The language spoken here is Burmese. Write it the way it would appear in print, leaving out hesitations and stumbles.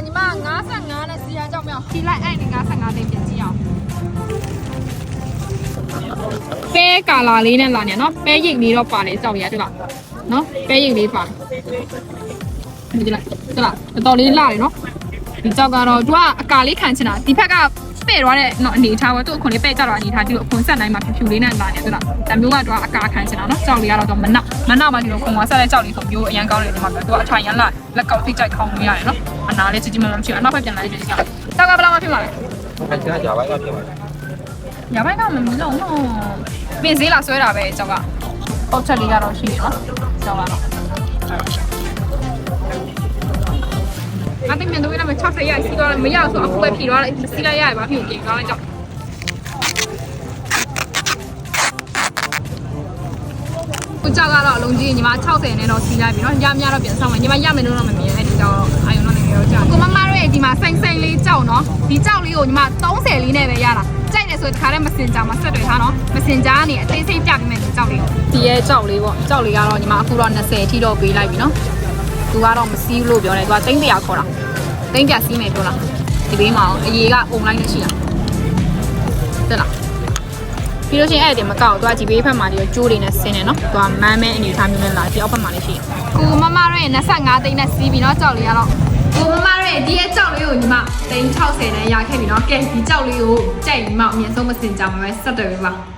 ညီမ55နဲ့စီရကြောက်မြောက်ဖြီလိုက်အဲ့ဒီ55သိန်းပြင်ကြည့်အောင်ပဲကာလာလေးနဲ့လာနေနော်ပဲရိတ်လေးတော့ပါနေကြောက်ရတွေ့လားနော်ပဲရိတ်လေးပါဒီလိုက်ဟုတ်လားတော်လေးလာတယ်နော်ဒီကြောက်ကတော့သူကအကာလေးခံချင်တာဒီဘက်ကပဲ့သွားတဲ့နော်အနေထားပဲသူ့အခွန်လေးပဲ့ကြတော့အနေထားဒီလိုအခွန်ဆက်တိုင်းမှာဖြူလေးနဲ့လာနေတွေ့လားဒါမျိုးကတော့အကာခံချင်တာနော်ကြောက်လေးကတော့မနောက်မှဒီလိုခွန်ဝါဆက်တဲ့ကြောက်လေးဆိုမျိုးအရန်ကောင်းတယ်ဒီမှာသူကအထိုင်ရန်လာလက်ကောက်ထိကြိုက်ခေါင်းလို့ရတယ်နော်အနာလေးကြီးကြီးမမဖြစ်အောင်နောက်ဖက်ပြန်လိုက်ကြည့်ကြကြောက်ကဘယ်လောက်မှဖြစ်မှာလဲအဲ့ဒါကြာပိုင်းကဖြစ်မှာညာဘက်ကမလုံးတော့ပင်စည်းလာဆွဲတာပဲကြောက်ကအောက်ချက်လေးကတော့ရှိတယ်နော်ကြောက်ကတော့အတင်းမြန်တော့လည်း60ရစီတော့မရဆိုအခုပဲဖြီသွားလိုက်စီလိုက်ရပါဖြီပြင်ကောင်းလိုက်ကြောက်ကိုကြောက်ကတော့အလုံးကြီးညီမ60နဲ့တော့စီလိုက်ပြီနော်ရမရတော့ပြန်ဆောင်မယ်ညီမရမယ်လို့တော့မမြင်အဲ့ဒီကြောက်အာယုံတော့နေရောကြောက်ကိုမမတို့ရဲ့ဒီမှာစိမ့်လေးကြောက်နော်ဒီကြောက်လေးကိုညီမ30လေးနဲ့ပဲရတာကြိုက်တယ်ဆိုတခါတည်းမစင်ကြမှာဆက်တွေ့ထားနော်မစင်ကြကနေအသေးစိတ်ပြပေးမယ်ဒီကြောက်လေးကိုဒီရဲ့ကြောက်လေးပေါ့ကြောက်လေးကတော့ညီမအခုတော့20အထိတော့ပေးလိုက်ပြီနော်သူကတော့မစီးလို့ပြောတယ်သူက300ခေါ်တာ300စီးမယ်ပြောလားဒီဘေးမှာအရေးကအုံလိုက်နေရှိတာတက်လားပြီးလို့ရှိရင်အဲ့ဒီမကောက်သူကဒီဘေးဘက်မှာဒီကျိုးတွေနဲ့ဆင်းနေနော်သူကမမ်းမဲအနေထားမျိုးနဲ့လာဒီအောက်ဘက်မှာလေးရှိကိုမမတို့ရဲ့25သိန်းနဲ့စီးပြီနော်ကြောက်လေးကတော့ကိုမမတို့ရဲ့ဒီရဲ့ကြောက်လေးကိုညီမ360နဲ့ရခဲ့ပြီနော်ကဲဒီကြောက်လေးကိုကြိုက်ညီမအမြင်ဆုံးမစင်ကြမှာပဲဆက်တယ်ပါ